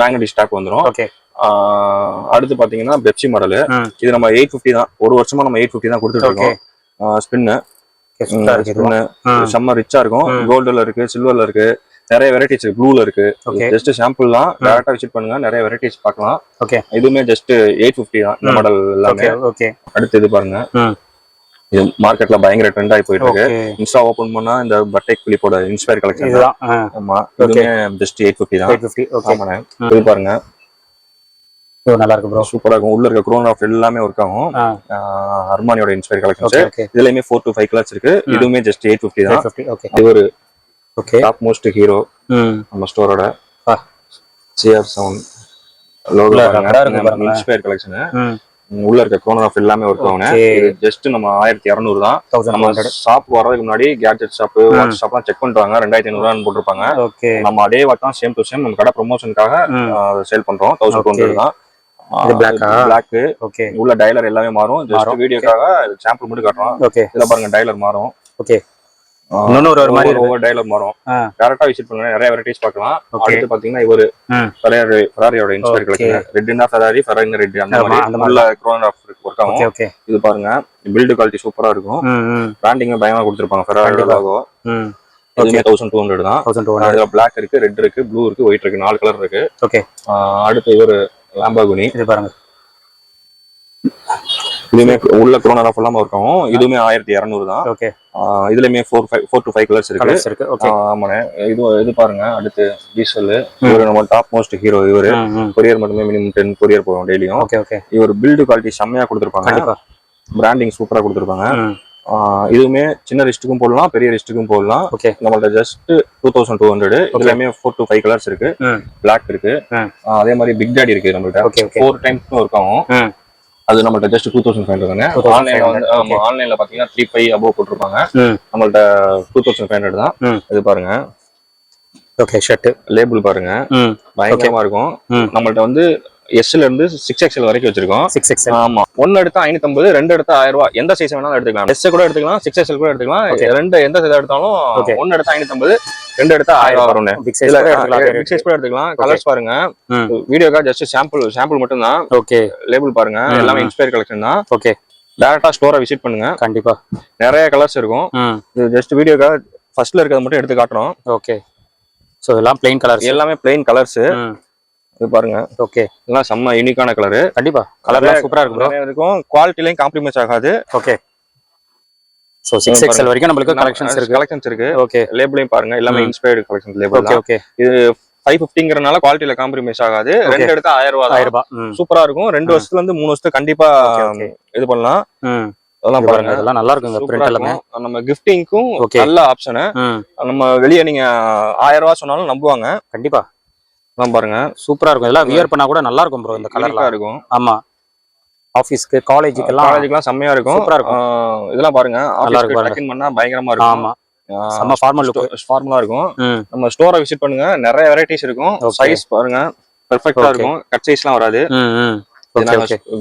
மேக்னெட்டிக் ஸ்டாக் வந்துரும். அடுத்து பாத்தீங்கன்னா பெப்சி மாடல். இது நம்ம 850 தான், ஒரு வருஷமா நம்ம 850 தான் கொடுத்துட்டு இருக்கோம். ஸ்பின்னு செம்ம ரிச்சா இருக்கும். கோல்டுல இருக்கு, சில்வர்ல இருக்கு, நிறைய வெரைட்டிஸ் இருக்கு, ப்ளூல இருக்கு. ஜஸ்ட் சாம்பிள் தான், டைரக்டா விசிட் பண்ணுங்க, நிறைய வெரைட்டிஸ் பார்க்கலாம். இதுவுமே ஜஸ்ட் 850 தான் இந்த மாடல் எல்லாமே. அடுத்து இது பாருங்க, இது மார்க்கெட்ல பயங்கர ட்ரெண்ட் ஆகி போயிட்டு இருக்கு. இன்ஸ்டா ஓபன் பண்ணா இந்த பட்டேக் பிலிப்போட இன்ஸ்பயர் கலெக்ஷன் தான். ஆமா, இதுமே ஜஸ்ட் 850 தான். ஆமாண்ணே, இது பாருங்க நல்லா இருக்கு ப்ரோ, சூப்பரா இருக்கும். உள்ள இருக்க க்ரோன் ஆஃப் எல்லாமே ஒர்க் ஆகும். அர்மானியோட இன்ஸ்பயர் கலெக்ஷன்ஸ். இதுலயுமே 4 to 5 கலர்ஸ் இருக்கு. இதுவுமே ஜஸ்ட் 850 தான். இது ஒரு டாப் மோஸ்ட் ஹீரோ நம்ம ஸ்டோரோட CR7 லோகோ பாருங்க, இன்ஸ்பயர் கலெக்ஷன். உள்ள இருக்க க்ரோன் ஆஃப் எல்லாமே ஒர்க் ஆகும். இது ஜஸ்ட் நம்ம 1200 தான். நம்ம ஷாப் வர்றதுக்கு முன்னாடி கேட்ஜெட் ஷாப், வாட்ச் ஷாப்லாம் செக் பண்றாங்க, 2500 போட்டிருப்பாங்க. நம்ம அதே வாட்ச் சேம் டு சேம் நம்ம கடை ப்ரொமோஷனுக்காக சேல் பண்றோம். 1200 தான். பிளாக் உள்ள டயலர் எல்லாமே மாறும். ஜஸ்ட் வீடியோக்காக சாம்பிள் மட்டும் காட்டுறோம். இதுல பாருங்க டயலர் மாறும். ஒவ்வொரு டயலர் மாறும். டைரக்டா விசிட் பண்ணுங்க, நிறைய வெரைட்டிஸ் பார்க்கலாம். அடுத்து பாத்தீங்கன்னா இவரு ஃபெராரியோட இன்ஸ்பயர் கலெக்ஷன். ரெட்னா ஃபெராரி, ஃபெராரினா ரெட், அந்த மாதிரி உள்ள க்ரோன் ஆஃப் ஒர்க் ஆகும். இது பாருங்க, பில்ட் குவாலிட்டி சூப்பரா இருக்கும். பிராண்டிங் பயமா கொடுத்திருப்பாங்க ஃபெராரியோட லோகோ. இதுமே 1200 தான். இதுல பிளாக் இருக்கு, ரெட் இருக்கு, ப்ளூ இருக்கு, ஒயிட் இருக்கு, 4 கலர் இருக்கு. அடுத்து இவரு லாம்போர்கினி. இது பாருங்க, இதுமே உள்ள க்ரோன் ஆஃப் எல்லாம் ஒர்க் ஆகும். இதுவுமே 1200 தான். இதுலயுமே 4 to 5 கலர்ஸ் இருக்கு. ஆமாண்ணே, இது பாருங்க. அடுத்து டீசல், இவரு நம்ம டாப் மோஸ்ட் ஹீரோ. இவரு கொரியர் மட்டுமே மினிமம் 10 கொரியர் போகும் டெய்லியும். இவர் பில்டு குவாலிட்டி செம்மையா கொடுத்துருப்பாங்க, பிராண்டிங் சூப்பரா கொடுத்துருப்பாங்க. இதுவுமே சின்ன ரிஸ்ட்டுக்கும் போடலாம், பெரிய ரிஸ்ட்டுக்கும் போடலாம். நம்மள்ட்ட ஜஸ்ட் 2200. இதுலயுமே 4 to 5 கலர்ஸ் இருக்கு. பிளாக் இருக்கு, அதே மாதிரி பிக் டாடி இருக்கு. நம்மள்ட்ட 4 டைம்ஸ் ஒர்க் ஆகும். அது நம்மள்ட்ட ஜஸ்ட் 2500 தானே. ஆன்லைன்ல வந்து ஆன்லைன்ல பாத்தீங்கன்னா 3.5 above போட்டிருப்பாங்க. நம்மள்ட்ட 2500 தான். இது பாருங்க, ஷர்ட் லேபிள் பாருங்க, பயங்கரமா இருக்கும். நம்மள்ட்ட வந்து எஸ்ல இருந்து 6XL வரைக்கும் வச்சிருக்கோம். 6XL. ஆமா, 1 எடுத்தா 550, 2 எடுத்தா 1000 ரூபாய். எந்த சைஸ் வேணாலும் எடுத்துக்கலாம். எஸ் கூட எடுத்துக்கலாம், 6XL கூட எடுத்துக்கலாம். ரெண்டு எந்த சைஸ் எடுத்தாலும் 1 எடுத்தா 550, 2 எடுத்தா 1000 ரூபாய் வரும். பிக் சைஸ் கூட எடுத்துக்கலாம். கலர்ஸ் பாருங்க, வீடியோக்கா ஜஸ்ட் சாம்பிள் மட்டும் தான். லேபிள் பாருங்க, எல்லாமே இன்ஸ்பயர் கலெக்ஷன் தான். டைரக்டா ஸ்டோரை விசிட் பண்ணுங்க, கண்டிப்பா நிறைய கலர்ஸ் இருக்கும். இது ஜஸ்ட் வீடியோக்கா ஃபர்ஸ்ட்ல இருக்கிறத மட்டும் எடுத்து காட்டுறோம். சோ எல்லாம் பிளைன் கலர்ஸ், எல்லாமே பிளைன் கலர்ஸ். இது பாருங்க, எல்லாம் செம்ம யூனிக்கான கலர். கண்டிப்பா கலர்லாம் சூப்பரா இருக்கும். குவாலிட்டிலயும் காம்ப்ரமைஸ் ஆகாது. சோ 6XL வரைக்கும் நமக்கு கலெக்ஷன்ஸ் இருக்கு. லேபிளையும் பாருங்க, எல்லாமே இன்ஸ்பயர்ட் கலெக்ஷன் லேபிள் தான். இது 550ங்கறனால குவாலிட்டில காம்ப்ரமைஸ் ஆகாது. 2 எடுத்தா 1000 ரூபாய். சூப்பரா இருக்கும். 2 வருஷத்துல இருந்து 3 வருஷத்துக்கு கண்டிப்பா இது பண்ணலாம். அதெல்லாம் பாருங்க, இதெல்லாம் நல்லா இருக்கும். பிரிண்ட் எல்லாமே நம்ம கிஃப்டிங்க்கும் நல்ல ஆப்ஷன். நம்ம வெளிய நீங்க 1000 ரூபாய் சொன்னாலும் நம்புவாங்க கண்டிப்பா. பாருங்க, சூப்பரா இருக்கும். இதெல்லாம் வியர் பண்ணா கூட நல்லா இருக்கும் ப்ரோ. இந்த கலர்லாம் இருக்கும். ஆமா, ஆபீஸ்க்கு காலேஜுக்குலாம் செம்மையா இருக்கும். சூப்பரா இருக்கும். இதெல்லாம் பாருங்க, ஆபீஸ்க்கு பேக்கிங் பண்ணா பயங்கரமா இருக்கும். ஆமா, செம்ம ஃபார்மலா இருக்கும். நம்ம ஸ்டோரை விசிட் பண்ணுங்க, நிறைய வெரைட்டிஸ் இருக்கும். சைஸ் பாருங்க, பெர்ஃபெக்ட்டா இருக்கும். கட் சைஸ்லாம் வராது.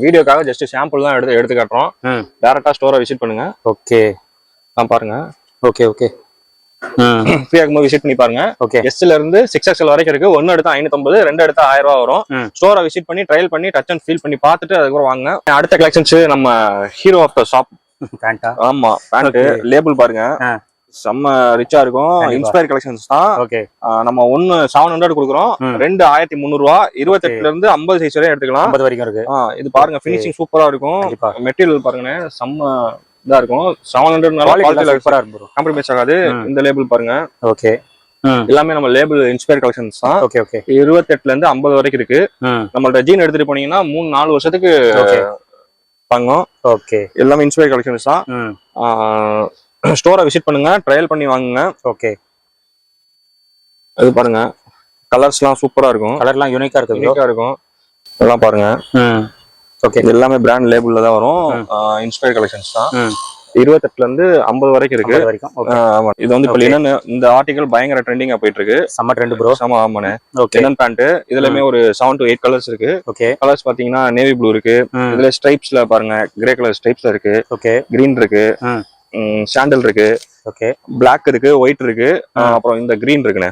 வீடியோக்காக ஜஸ்ட் சாம்பிள் தான் எடுத்து காட்டுறோம். டைரக்டா ஸ்டோரை விசிட் பண்ணுங்க. பாருங்க. ஃப்ரீயா விசிட் பண்ணி பாருங்க. எஸ்ல இருந்து 6XL வரைக்கும் இருக்கு. 1 எடுத்தா 550, 2 எடுத்தா 1000 ரூபாய் வரும். ஸ்டோரை விசிட் பண்ணி ட்ரையல் பண்ணி டச் அண்ட் ஃபீல் பண்ணி பார்த்துட்டு அதுக்கப்புறம் வாங்க. அடுத்த கலெக்ஷன்ஸ் நம்ம ஹீரோ ஆஃப் த ஷாப் பேண்டா. ஆமா, பேண்ட் லேபிள் பாருங்க, செம்ம ரிச்சா இருக்கும். இன்ஸ்பயர் கலெக்ஷன்ஸ் தான். நம்ம 1 700 கொடுக்குறோம், 2 1300 ரூபாய். 28ல இருந்து 50 சைஸ் வரை எடுத்துக்கலாம். 50 வரைக்கும் இருக்கு. இது பாருங்க, ஃபினிஷிங் சூப்பரா இருக்கும். மெட்டீரியல் பாருங்க, செம்ம இதா இருக்கும். 700 காம்ப்ரமைஸ் ஆகாது. இந்த லேபிள் பாருங்க, எல்லாமே நம்ம லேபிள் இன்ஸ்பயர் கலெக்ஷன்ஸ் தான். 28ல இருந்து 50 வரைக்கும் இருக்கு. நம்மள்ட்ட ஜீன் எடுத்துட்டு போனீங்கன்னா 3-4 வருஷத்துக்கு வாங்கும். எல்லாமே இன்ஸ்பயர் கலெக்ஷன்ஸ் தான். ஸ்டோரை விசிட் பண்ணுங்க, ட்ரையல் பண்ணி வாங்குங்க. இது பாருங்க, கலர்ஸ்லாம் சூப்பரா இருக்கும். கலர்லாம் யூனிக்கா இருக்கும். இதெல்லாம் பாருங்க, எல்லாமே பிராண்ட் லேபிள்ல தான் வரும். இன்ஸ்பயர் கலெக்ஷன்ஸ் தான். 28ல இருந்து 50 வரைக்கும் இருக்கு. இது வந்து இப்ப என்னன்னு இந்த ஆர்டிகல் பயங்கர ட்ரெண்டிங்கா போயிட்டு இருக்கு. செம்ம ட்ரெண்ட் ப்ரோ. செம்ம ஆமாண்ணே. லினன் பேண்ட், இதுலயுமே ஒரு 7 to 8 கலர்ஸ் இருக்கு. கலர்ஸ் பாத்தீங்கன்னா நேவி ப்ளூ இருக்கு. இதுல ஸ்ட்ரைப்ஸ்ல பாருங்க, கிரே கலர் ஸ்ட்ரைப்ஸ்ல இருக்கு, கிரீன் இருக்கு, சாண்டல் இருக்கு, ஓகே, பிளாக் இருக்கு, ஒயிட் இருக்கு, அப்புறம் இந்த கிரீன் இருக்குண்ணே.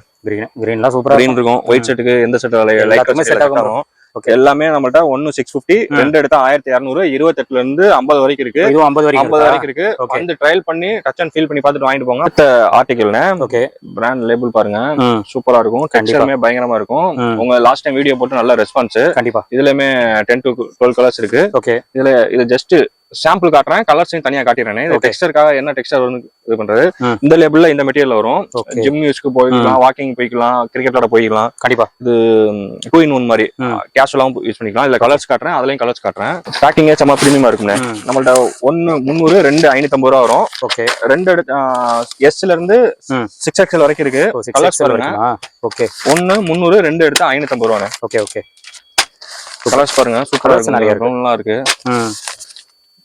கிரீன்லாம் சூப்பரா கிரீன் இருக்கும். ஒயிட் ஷர்ட்டுக்கு எந்த ஷர்ட் லைட் செட் ஆகும். எல்லாமே நம்மள்ட்ட 1 650, 2 எடுத்தா 1200, 28ல இருந்து 50 வரைக்கும் இருக்கு. 50 வரைக்கும் இருக்கு. வந்து ட்ரையல் பண்ணி டச் அண்ட் ஃபீல் பண்ணி பார்த்துட்டு வாங்கிட்டு போங்க. அடுத்த ஆர்டிகல்னா ஓகே, பிராண்ட் லேபிள் பாருங்க, சூப்பரா இருக்கும். டெக்ஸ்சருமே பயங்கரமா இருக்கும். உங்க லாஸ்ட் டைம் வீடியோ போட்டு நல்ல ரெஸ்பான்ஸ். கண்டிப்பா இதுலயுமே 10 to 12 கலர்ஸ் இருக்கு. ஓகே, இது ஜஸ்ட் சாம்பிள் காட்டுறேன், கலர்ஸையும் தனியா காட்டிடுறேன். இது டெக்ஸ்டருக்காக என்ன டெக்ஸ்டர் வந்து இது பண்றது. இந்த லேபிள்ல இந்த மெட்டீரியல் வரும். ஜிம் யூஸ்க்கு போய்க்கலாம், வாக்கிங் போய்க்கலாம், கிரிக்கெட் விளையாட போய்க்கலாம். கண்டிப்பா இது 2 in 1 மாதிரி கேஷுவலாவும் யூஸ் பண்ணிக்கலாம். இதுல கலர்ஸ் காட்டுறேன், அதுலயும் கலர்ஸ் காட்டுறேன். பேக்கிங்கே செம்ம பிரீமியமா இருக்கும்னே. நம்மள்ட்ட 1 300, 2 550 ரூபா வரும். ஓகே, 2 எஸ்ல இருந்து 6XL வரைக்கும் இருக்கு. கலர்ஸ் பாருங்க. ஓகே, 1 300, 2 எடுத்தா 550 ரூபாய். ஓகே ஓகே, கலர்ஸ் பாருங்க, சூப்பரா இருக்கு. நிறைய நல்லா இருக்கு.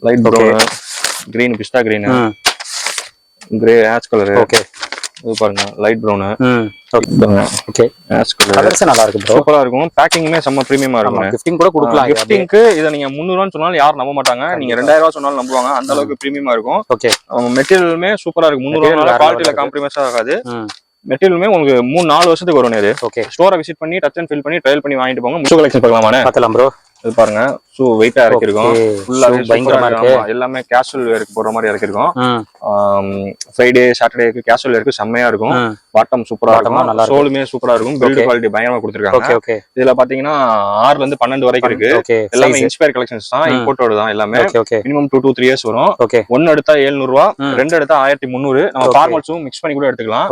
Light brown, green, பிஸ்டா green, grey ash colour. Okay, இது பாருங்க light brown. Okay, ash colour. Colours நல்லா இருக்கு ப்ரோ, சூப்பரா இருக்கும். பேக்கிங்மே செம்ம பிரீமியமா இருக்கும். கிஃப்டிங் கூட கொடுக்கலாம். கிஃப்டிங்க்கு இத நீங்க 300 ரூபாய் சொன்னாலும் யாரும் நம்ப மாட்டாங்க. நீங்க 2000 ரூபாய் சொன்னாலும் நம்புவாங்க. அந்த அளவுக்கு பிரீமியமா இருக்கும். ஓகே, மெட்டீரியலுமே சூப்பரா இருக்கு. 300 ரூபாய் குவாலிட்டில காம்ப்ரமைஸ் ஆகாது. மெட்டீரியலுமே உங்களுக்கு 3-4 வருஷத்துக்கு வரும். இது ஓகே, ஸ்டோரை விசிட் பண்ணி டச் அண்ட் ஃபீல் பண்ணி ட்ரையல் பண்ணி வாங்கிட்டு போங்க. ஷூ கலெக்ஷன் பார்க்கலாமா? பார்க்கலாம் ப்ரோ. இது பாருங்க, ஷூ வெயிட்டா இறக்கிருக்கும். ஃபுல்லா பயங்கரமா இருக்கு. எல்லாமே கேஷுவல் வேருக்கு போற மாதிரி இறக்கிருக்கும். ஃப்ரைடே சாட்டர்டேக்கு கேஷுவல் வேருக்கு செம்மையா இருக்கும். பாட்டம் சூப்பரா இருக்கும். சோலுமே சூப்பரா இருக்கும். பில்ட் குவாலிட்டி பயங்கரமா கொடுத்திருக்காங்க. இதுல பாத்தீங்கன்னா 6ல இருந்து 12 வரைக்கும் இருக்கு. எல்லாமே இன்ஸ்பயர் கலெக்ஷன்ஸ் தான், இம்போர்ட்டோட தான் எல்லாமே. மினிமம் 2 to 3 இயர்ஸ் வரும். 1 எடுத்தா 700 ரூபாய், 2 எடுத்தா 1300. நம்ம ஃபார்மல்ஸும் மிக்ஸ் பண்ணி கூட எடுத்துக்கலாம்.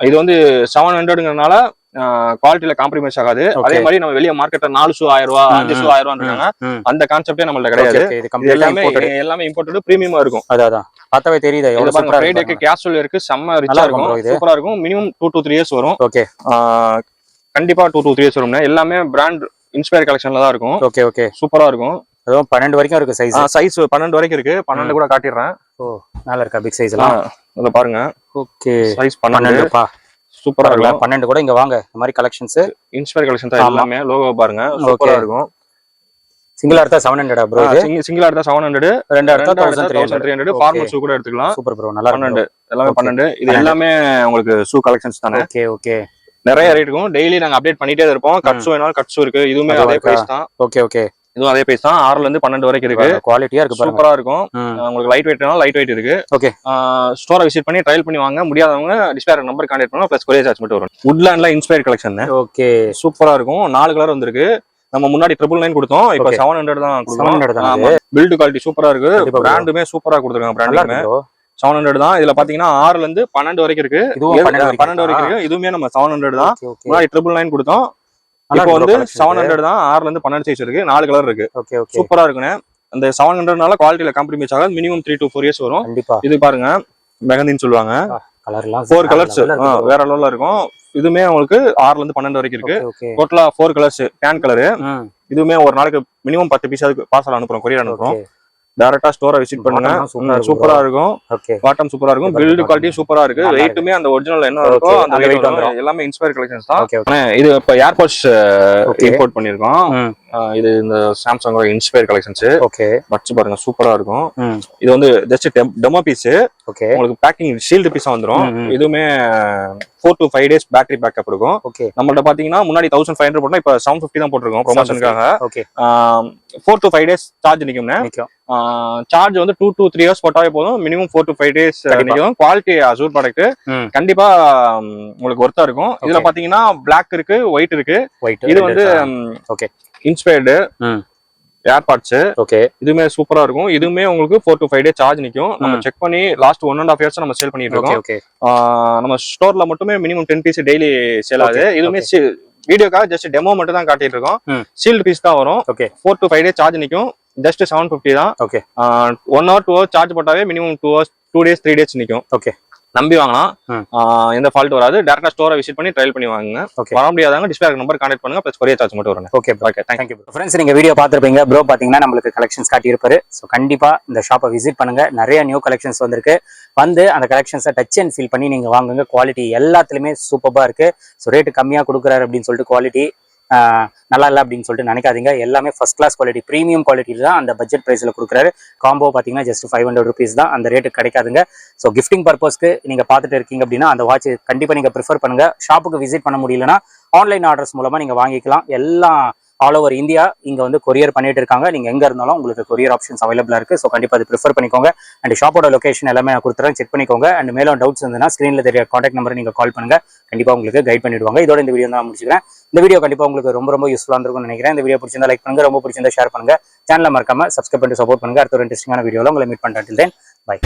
இது வந்து 700ங்கறனால குவாலிட்டில காம்ப்ரமைஸ் ஆகாது. அதே மாதிரி நம்ம வெளிய மார்க்கெட்ல 4 ஷூ 1000 ரூபாய், 5 ஷூ 1000 ரூபாய் அந்த கான்செப்டே நம்மள்ட்ட கிடையாது. எல்லாமே இம்போர்ட்டட் பிரீமியமா இருக்கும். அதான் பார்த்தாவே தெரியுது எவ்வளவு சூப்பரா இருக்கு. ஃப்ரைடேக்கு கேஷுவல் இருக்கு, செம்ம ரிச்சா இருக்கும், சூப்பரா இருக்கும். மினிமம் 2 to 3 இயர்ஸ் வரும். ஓகே, கண்டிப்பா 2 to 3 இயர்ஸ் வரும்னா. எல்லாமே பிராண்ட் இன்ஸ்பயர் கலெக்ஷன்ல தான் இருக்கும். ஓகே ஓகே, சூப்பரா இருக்கும். அதுவும் 12 வரைக்கும் இருக்கு சைஸ். சைஸ் 12 வரைக்கும் இருக்கு. 12 கூட காட்டிடுறேன். ஓ, நல்லா இருக்கா பிக் சைஸ் எல்லாம்? அத பாருங்க. ஓகே, சைஸ் 12 பா, சூப்பரா இருக்கும். 12 கூட இங்க வாங்க. இந்த மாதிரி கலெக்ஷன்ஸ் இன்ஸ்பயர் கலெக்ஷன் தான் எல்லாமே. லோகோ பாருங்க, சூப்பரா இருக்கும். சிங்கிளா எடுத்தா 700 ப்ரோ. இது சிங்கிளா எடுத்தா 700, ரெண்டா எடுத்தா 1300. ஃபார்மல் ஷூ கூட எடுத்துக்கலாம். சூப்பர் ப்ரோ, நல்லா 12 எல்லாமே 12. இது எல்லாமே உங்களுக்கு ஷூ கலெக்ஷன்ஸ் தானே. ஓகே ஓகே, நிறைய ரேட் இருக்கும். டெய்லி நாங்க அப்டேட் பண்ணிட்டே இருப்போம். கட் ஷூ வேணாலும் கட் ஷூ இருக்கு. இதுவுமே அதே பிரைஸ் தான். ஓகே ஓகே, இதுவும் அதே பிரைஸ் தான். 6ல இருந்து 12 வரைக்கும் இருக்கு. குவாலிட்டியா இருக்கு, சூப்பரா இருக்கும். உங்களுக்கு லைட் வெயிட்னா லைட் வெயிட் இருக்கு. ஓகே, ஸ்டோரை விசிட் பண்ணி ட்ரையல் பண்ணி வாங்க. முடியாதவங்க டிஸ்பிளே நம்பர் கான்டாக்ட் பண்ணா பிளஸ் கொரியர் சார்ஜ் மட்டும் வரும். வுட்லாண்ட்ல இன்ஸ்பயர் கலெக்ஷன். ஓகே, சூப்பரா இருக்கும். 4 கலர் வந்திருக்கு. நம்ம முன்னாடி 999 கொடுத்தோம், இப்போ 700 தான் கொடுக்குறோம். பில்ட் குவாலிட்டி சூப்பரா இருக்கு. பிராண்டுமே சூப்பரரா கொடுத்துருக்காங்க. பிராண்டுமே 700 தான். இதுல பாத்தீங்கன்னா 6ல இருந்து 12 வரைக்கும் இருக்கு. 12 வரைக்கும் இருக்கு. இதுவுமே நம்ம 700 தான். முன்னாடி 999 கொடுத்தோம், இப்போ வந்து 700 தான். 6ல இருந்து 12 சைஸ் இருக்கு. 4 கலர் இருக்கு. சூப்பரா இருக்குண்ணே. அந்த 700னால குவாலிட்டியில காம்ப்ரமைஸ் ஆகாது. மினிமம் 3 to 4 இயர்ஸ் வரும். இது பாருங்க, மெகந்தின்னு சொல்லுவாங்க. 4 கலர்ஸ் வேற லெவல்ல இருக்கும். இதுமே உங்களுக்கு 6ல இருந்து 12 வரைக்கும் இருக்கு. டோட்டலா 4 கலர்ஸ். Tan colour. இதுவுமே ஒரு நாளைக்கு மினிமம் 10 பீஸ் பார்சல் அனுப்புறோம், கொரியர் அனுப்புறோம். டைரக்டா ஸ்டோரை விசிட் பண்ணுங்க. சூப்பரா இருக்கும். பாட்டம் சூப்பரா இருக்கும். பில்ட் குவாலிட்டி சூப்பரா இருக்கு. வெயிட்டுமே அந்த ஒரிஜினல் என்ன இருக்கோ அந்த வெயிட் வந்துரும். எல்லாமே இன்ஸ்பயர் கலெக்ஷன்ஸ் தான். இது இப்ப ஏர்போர்ட்ஸ் இம்போர்ட் பண்ணிருக்கோம். இது இந்த Samsung inspire collections. Okay, buds பாருங்க, சூப்பரா இருக்கும். இது வந்து ஜஸ்ட் டெமோ பீஸ். ஓகே, உங்களுக்கு பேக்கிங் ஷீல்டு பீஸா வந்துரும். இதுவுமே 4 to 5 days பேட்டரி பேக்கப் இருக்கும். நம்மள்ட்ட பாத்தீங்கன்னா முன்னாடி 1500 போட்டோம், இப்ப 750 தான் போட்டிருக்கோம் ப்ரொமோஷனுக்காக. 4 to 5 days சார்ஜ் நிக்கும்னா. சார்ஜ் வந்து 2 to 3 hours போட்டாவே போதும். மினிமம் 4 to 5 days நிக்கும். குவாலிட்டி அசூர் ப்ராடக்ட் கண்டிப்பா உங்களுக்கு ஒர்த்தா இருக்கும். இதுல பாத்தீங்கன்னா பிளாக் இருக்கு, ஒயிட் இருக்கு. இது வந்து ஓகே இன்ஸ்பயர்டு ஏர்பாட்ஸ். ஓகே, இதுமே சூப்பரா இருக்கும். இதுமே உங்களுக்கு 4 to 5 days சார்ஜ் நிக்கும். நம்ம செக் பண்ணி லாஸ்ட் 1.5 years நம்ம சேல் பண்ணிட்டு இருக்கோம். நம்ம ஸ்டோர்ல மட்டுமே மினிமம் 10 பீஸ் டெய்லி சேல் ஆகுது. இதுமே வீடியோக்காக ஜஸ்ட் டெமோ மட்டும் தான் காட்டிட்டு இருக்கோம். சீல்டு பீஸ் தான் வரும். 4 to 5 days சார்ஜ் நிக்கும். ஜஸ்ட் 750 தான். ஓகே, 1 hour 2 hours சார்ஜ் போட்டாவே மினிமம் 2 hours 2 days 3 days நிக்கும். ஓகே, நம்பி வாங்கலாம். எந்த ஃபால்ட் வராது. டைரக்டா ஸ்டோரை விசிட் பண்ணி ட்ரையல் பண்ணி வாங்குங்க. வர முடியாதவங்க டிஸ்பிளே நம்பர் கான்டாக்ட் பண்ணுங்க, பிளஸ் கொரியர் சார்ஜ் மட்டும் வரும். Okay okay, thank you friends. நீங்க வீடியோ பார்த்திருப்பீங்க. ப்ரோ பாத்தீங்கன்னா நம்மளுக்கு கலெக்ஷன்ஸ் காட்டி இருப்பாரு. ஸோ கண்டிப்பா இந்த ஷாப்பை விசிட் பண்ணுங்க. நிறைய நியூ கலெக்ஷன்ஸ் வந்திருக்கு. வந்து அந்த கலெக்ஷன்ஸை டச் அண்ட் ஃபீல் பண்ணி நீங்க வாங்குங்க. குவாலிட்டி எல்லாத்துலயுமே சூப்பரா இருக்கு. ஸோ ரேட்டு கம்மியா கொடுக்குறாரு அப்படின்னு சொல்லிட்டு குவாலிட்டி நல்லா இல்லை அப்படின்னு சொல்லிட்டு நினைக்காதீங்க. எல்லாமே ஃபர்ஸ்ட் கிளாஸ் குவாலிட்டி, ப்ரீமியம் குவாலிட்டியில் தான் அந்த பட்ஜெட் ப்ரைஸில் கொடுக்குறாரு. காம்போ பார்த்தீங்கன்னா ஜஸ்ட் 500 rupees தான், அந்த ரேட்டு கிடைக்காதுங்க. ஸோ கிஃப்டிங் பர்பஸ்க்கு நீங்கள் பார்த்துட்டு இருக்கீங்க அப்படின்னா அந்த வாட்ச் கண்டிப்பாக நீங்கள் ப்ரிஃபர் பண்ணுங்கள். ஷாப்புக்கு விசிட் பண்ண முடியலன்னா ஆன்லைன் ஆர்டர்ஸ் மூலமாக நீங்கள் வாங்கிக்கலாம். எல்லாம் ஆல் ஓவர் இந்தியா இங்கே வந்து கொரியர் பண்ணிட்டு இருக்காங்க. நீங்கள் எங்கே இருந்தாலும் உங்களுக்கு கொரியர் ஆப்ஷன்ஸ் அவைலபிளாக இருக்குது. ஸோ கண்டிப்பாக அது ப்ரிஃபர் பண்ணிக்கோங்க. அண்ட் ஷாப்போட லொகேஷன் எல்லாமே நான் கொடுத்துறேன், செக் பண்ணிக்கோங்க. அண்ட் மேலும் டவுட்ஸ் இருந்ததுன்னா ஸ்க்ரீனில் தெரிய காண்டாக்ட் நம்பர் நீங்கள் கால் பண்ணுங்கள், கண்டிப்பாக உங்களுக்கு கைட் பண்ணிடுவாங்க. இதோட இந்த வீடியோ தான் முடிச்சுக்கிறேன். இந்த வீடியோ கண்டிப்பாக உங்களுக்கு ரொம்ப யூஸ்ஃபுல்லாக இருக்கும்னு நினைக்கிறேன். இந்த வீடியோ பிடிச்சிருந்தா லைக் பண்ணுங்கள், ரொம்ப பிடிச்சிருந்தா ஷேர் பண்ணுங்கள், சேனலை மறக்காம சப்ஸ்கிரைப் பண்ணி சப்போர்ட் பண்ணுங்கள். அடுத்த ஒரு இன்ட்ரெஸ்டிங்கான வீடியோவில் உங்களை மீட் பண்ணுறேன். பை.